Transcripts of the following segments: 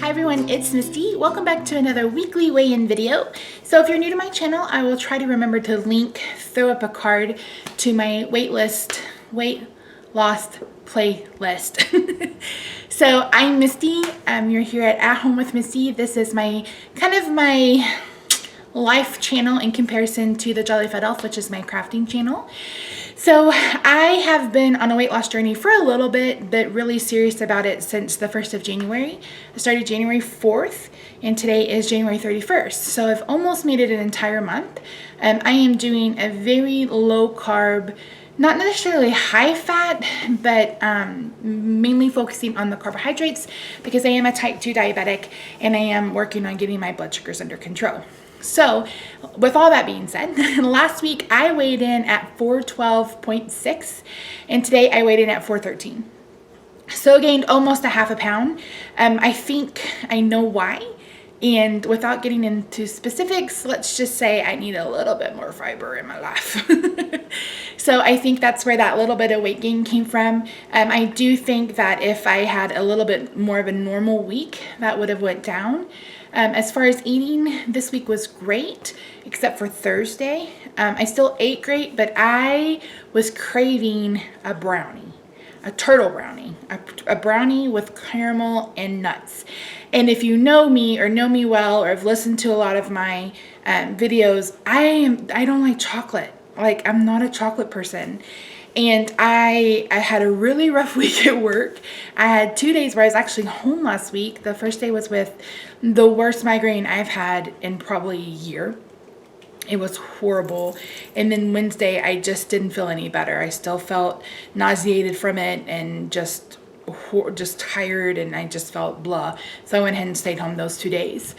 Hi everyone, it's Misty. Welcome back to another weekly weigh-in video. So if you're new to my channel, I will try to remember to throw up a card to my weight loss playlist. So I'm Misty. You're here at Home with Misty. This is my life channel in comparison to the Jolly Fat Elf, which is my crafting channel. So I have been on a weight loss journey for a little bit, but really serious about it since the 1st of January. I started January 4th and today is January 31st. So I've almost made it an entire month. I am doing a very low carb, not necessarily high fat, but mainly focusing on the carbohydrates because I am a type 2 diabetic and I am working on getting my blood sugars under control. So with all that being said, last week I weighed in at 412.6 and today I weighed in at 413. So gained almost a half a pound. I think I know why. And without getting into specifics, let's just say I need a little bit more fiber in my life. So I think that's where that little bit of weight gain came from. I do think that if I had a little bit more of a normal week, that would have went down. As far as eating, this week was great, except for Thursday. I still ate great, but I was craving a brownie, a turtle brownie, a brownie with caramel and nuts. And if you know me or know me well, or have listened to a lot of my videos, I don't like chocolate. Like, I'm not a chocolate person. And I had a really rough week at work. I had 2 days where I was actually home last week. The first day was with the worst migraine I've had in probably a year. It was horrible. And then Wednesday, I just didn't feel any better. I still felt nauseated from it and just tired, and I just felt blah. So I went ahead and stayed home those 2 days.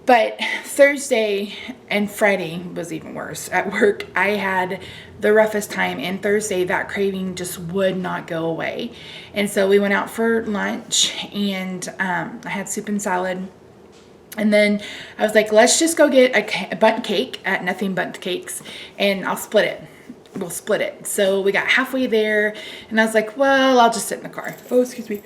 But Thursday and Friday was even worse. At work, I had the roughest time, and Thursday that craving just would not go away. And so we went out for lunch, and I had soup and salad. And then I was like, let's just go get a bundt cake at Nothing Bundt Cakes, and I'll split it. We'll split it. So we got halfway there, and I was like, well, I'll just sit in the car. Oh, excuse me.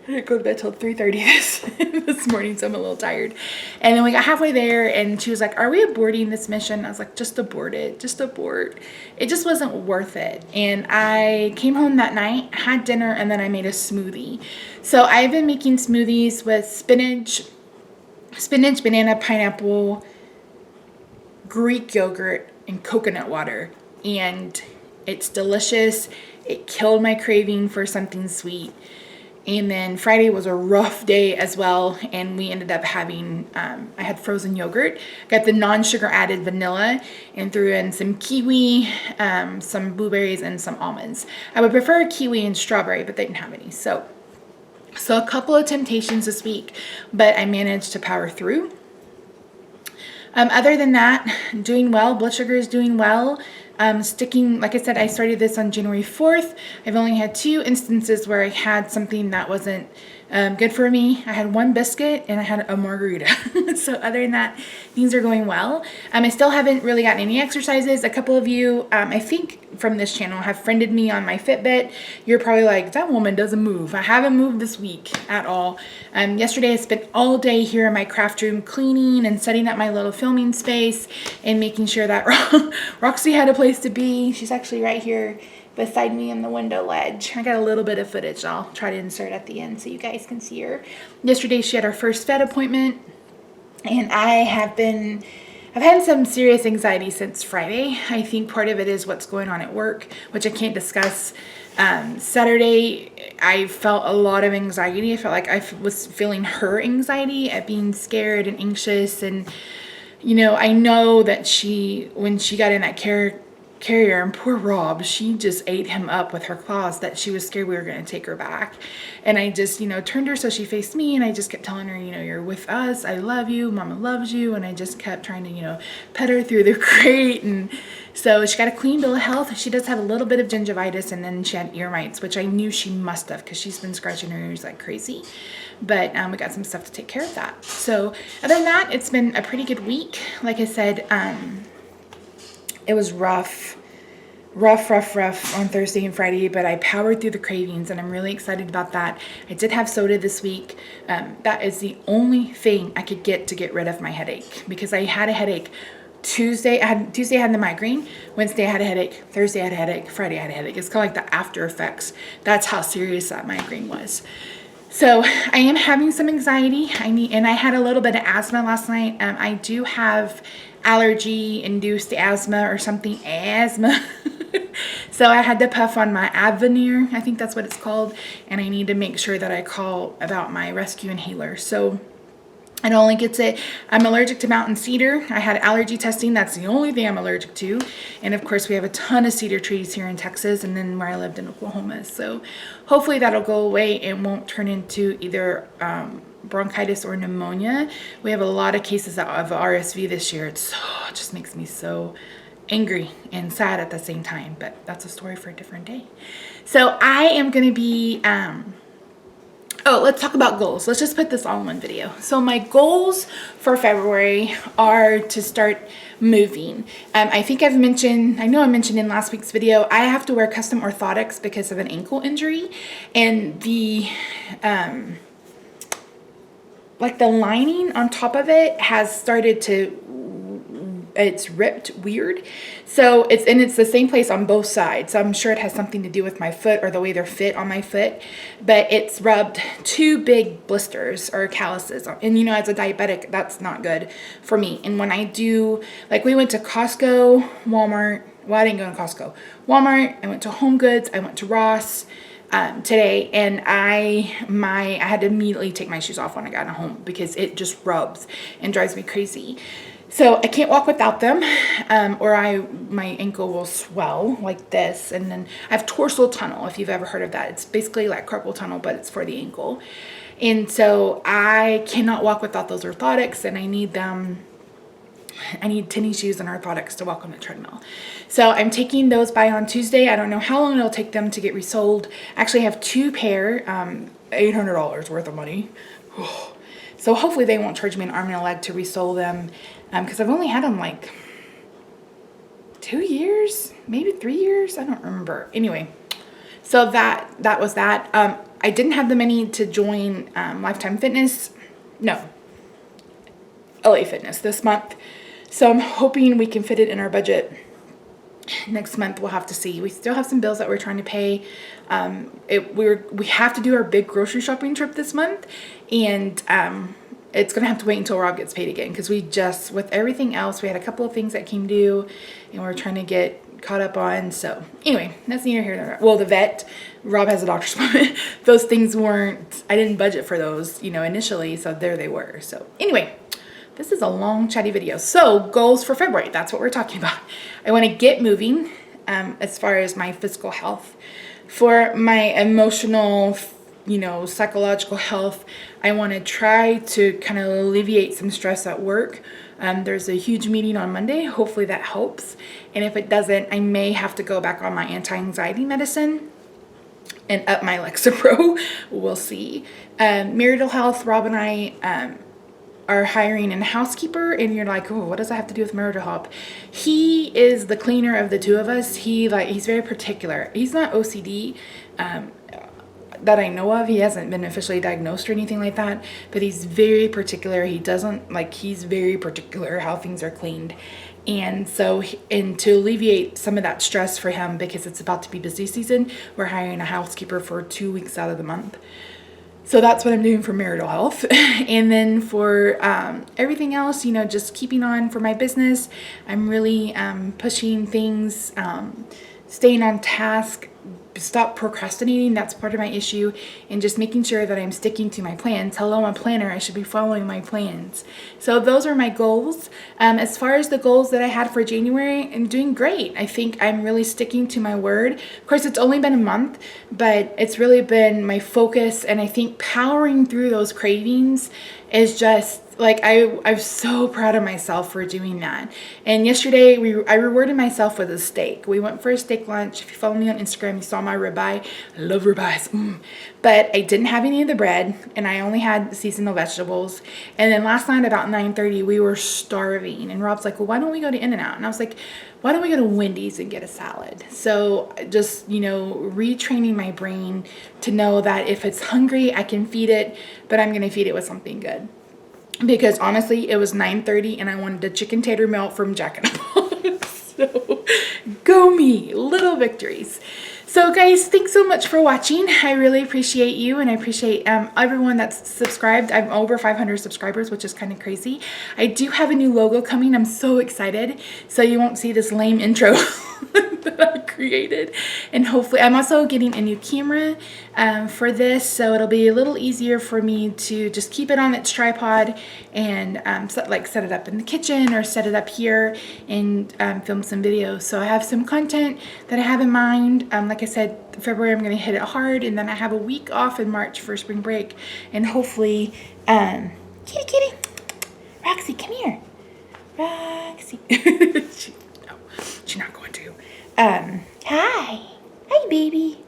I didn't go to bed till 3:30 this morning, so I'm a little tired. And then we got halfway there, and she was like, are we aborting this mission? I was like, just abort it. Just abort. It just wasn't worth it. And I came home that night, had dinner, and then I made a smoothie. So I've been making smoothies with spinach, banana, pineapple, Greek yogurt, and coconut water. And it's delicious. It killed my craving for something sweet. And then Friday was a rough day as well, and we ended up having, I had frozen yogurt, got the non-sugar added vanilla, and threw in some kiwi, some blueberries, and some almonds. I would prefer kiwi and strawberry, but they didn't have any. So a couple of temptations this week, but I managed to power through. Other than that, doing well. Blood sugar is doing well. Sticking, like I said, I started this on January 4th. I've only had 2 instances where I had something that wasn't good for me. I had 1 biscuit and I had a margarita. So other than that, things are going well. I still haven't really gotten any exercises. A couple of you, I think from this channel, have friended me on my Fitbit. You're probably like, that woman doesn't move. I haven't moved this week at all. Yesterday I spent all day here in my craft room cleaning and setting up my little filming space and making sure that Roxy had a place to be. She's actually right here beside me on the window ledge. I got a little bit of footage I'll try to insert at the end so you guys can see her. Yesterday she had her first vet appointment, and I've had some serious anxiety since Friday. I think part of it is what's going on at work, which I can't discuss. Saturday, I felt a lot of anxiety. I felt like I was feeling her anxiety at being scared and anxious. And, you know, I know that when she got in that carrier, and poor Rob, she just ate him up with her claws, that she was scared we were going to take her back. And I just, turned her so she faced me, and I just kept telling her, you're with us. I love you. Mama loves you. And I just kept trying to, pet her through the crate. And so she got a clean bill of health. She does have a little bit of gingivitis, and then she had ear mites, which I knew she must have because she's been scratching her ears like crazy. But we got some stuff to take care of that. So other than that, it's been a pretty good week. Like I said, it was rough rough on Thursday and Friday, but I powered through the cravings and I'm really excited about that. I did have soda this week. That is the only thing I could get to get rid of my headache, because I had a headache Tuesday I had the migraine, Wednesday I had a headache, Thursday I had a headache, Friday I had a headache. It's kind of like the after effects. That's how serious that migraine was. So I am having some anxiety. And I had a little bit of asthma last night. I do have allergy-induced asthma or something, asthma. So I had to puff on my Avenir, I think that's what it's called, and I need to make sure that I call about my rescue inhaler. So it only gets it. I'm allergic to mountain cedar. I had allergy testing. That's the only thing I'm allergic to. And of course, we have a ton of cedar trees here in Texas and then where I lived in Oklahoma. So hopefully that'll go away and won't turn into either bronchitis or pneumonia. We have a lot of cases of RSV this year. It just makes me so angry and sad at the same time. But that's a story for a different day. So I am going to be... Oh, let's talk about goals. Let's just put this all in one video. So my goals for February are to start moving. I think I know I mentioned in last week's video, I have to wear custom orthotics because of an ankle injury. And the lining on top of it has started to, it's ripped weird. So it's the same place on both sides. So I'm sure it has something to do with my foot or the way they're fit on my foot, but it's rubbed 2 big blisters or calluses. And as a diabetic, that's not good for me. And when I do, we went to Costco, Walmart. Well, I didn't go to Costco, Walmart. I went to Home Goods. I went to Ross today, and I had to immediately take my shoes off when I got home because it just rubs and drives me crazy. So I can't walk without them, or my ankle will swell like this. And then I have tarsal tunnel, if you've ever heard of that. It's basically like carpal tunnel, but it's for the ankle. And so I cannot walk without those orthotics, and I need them. I need tennis shoes and orthotics to walk on the treadmill. So I'm taking those by on Tuesday. I don't know how long it'll take them to get resold. Actually, I have 2 pair, $800 worth of money. So hopefully they won't charge me an arm and a leg to resole them, because I've only had them 2 years, maybe 3 years. I don't remember. Anyway, so that was that. I didn't have the money to join Lifetime Fitness. No, LA Fitness this month. So I'm hoping we can fit it in our budget. Next month we'll have to see. We still have some bills that we're trying to pay. We have to do our big grocery shopping trip this month, and it's gonna have to wait until Rob gets paid again, because with everything else, we had a couple of things that came due and we're trying to get caught up on. So anyway, that's neither here nor there. Well, the vet, Rob has a doctor's appointment. Those things I didn't budget for those, initially, so there they were. So anyway, this is a long chatty video. So goals for February, that's what we're talking about. I want to get moving as far as my physical health. For my emotional, psychological health, I want to try to kind of alleviate some stress at work. There's a huge meeting on Monday. Hopefully that helps. And if it doesn't, I may have to go back on my anti-anxiety medicine and up my Lexapro. We'll see. Marital health, Rob and I are hiring a housekeeper, and you're like, oh, what does that have to do with marital health? He is the cleaner of the 2 of us. He's very particular. He's not OCD that I know of. He hasn't been officially diagnosed or anything like that, but he's very particular. He's very particular how things are cleaned. And so, and to alleviate some of that stress for him, because it's about to be busy season, we're hiring a housekeeper for 2 weeks out of the month. So that's what I'm doing for marital health. And then for everything else, just keeping on for my business. I'm really pushing things, staying on task, stop procrastinating. That's part of my issue. And just making sure that I'm sticking to my plans. Hello, I'm a planner. I should be following my plans. So those are my goals. As far as the goals that I had for January, I'm doing great. I think I'm really sticking to my word. Of course, it's only been a month, but it's really been my focus. And I think powering through those cravings is just like I'm so proud of myself for doing that. And yesterday I rewarded myself with a steak. We went for a steak lunch. If you follow me on Instagram, you saw my ribeye. I love ribeyes. But I didn't have any of the bread, and I only had seasonal vegetables. And then last night about 9:30, we were starving. And Rob's like, well, why don't we go to In-N-Out? And I was like, why don't we go to Wendy's and get a salad? So just, you know, retraining my brain to know that if it's hungry, I can feed it, but I'm going to feed it with something good. Because honestly, it was 9:30 and I wanted a chicken tater melt from Jack in the Box. So go me, little victories. So guys, thanks so much for watching. I really appreciate you, and I appreciate everyone that's subscribed. I'm over 500 subscribers, which is kind of crazy. I do have a new logo coming. I'm so excited. So you won't see this lame intro that I created. And hopefully, I'm also getting a new camera for this, so it'll be a little easier for me to just keep it on its tripod and set it up in the kitchen or set it up here and film some videos. So I have some content that I have in mind. Like I said, February I'm going to hit it hard, and then I have a week off in March for spring break, and hopefully, kitty, Roxy, come here, Roxy. No, she's not going to. Hi baby.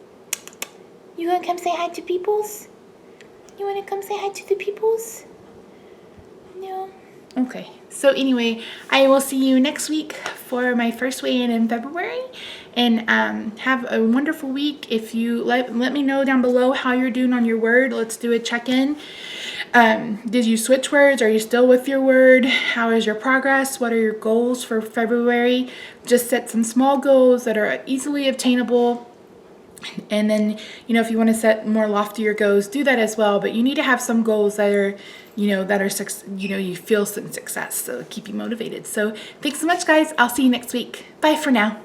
You gonna come say hi to peoples? You wanna come say hi to the peoples? No. Okay. So anyway, I will see you next week for my first weigh-in in February, and have a wonderful week. If you let me know down below how you're doing on your word. Let's do a check-in. Did you switch words? Are you still with your word? How is your progress? What are your goals for February? Just set some small goals that are easily obtainable. And then, you know, if you want to set more loftier goals, do that as well. But you need to have some goals that are, you feel some success. So keep you motivated. So thanks so much, guys. I'll see you next week. Bye for now.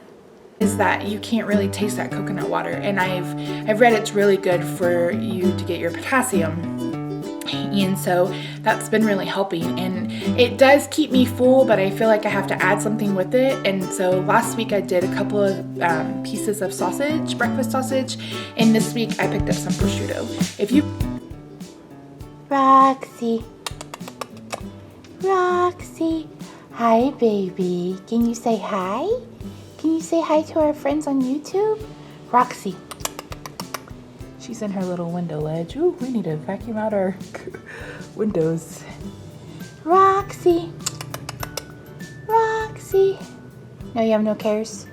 Is that you can't really taste that coconut water. And I've read it's really good for you to get your potassium. And so that's been really helping, and it does keep me full, but I feel like I have to add something with it. And so last week I did a couple of pieces of sausage, breakfast sausage, and this week I picked up some prosciutto. If you Roxy, hi baby, can you say hi? Can you say hi to our friends on YouTube? Roxy. She's in her little window ledge. Ooh, we need to vacuum out our windows. Roxy. No, you have no cares?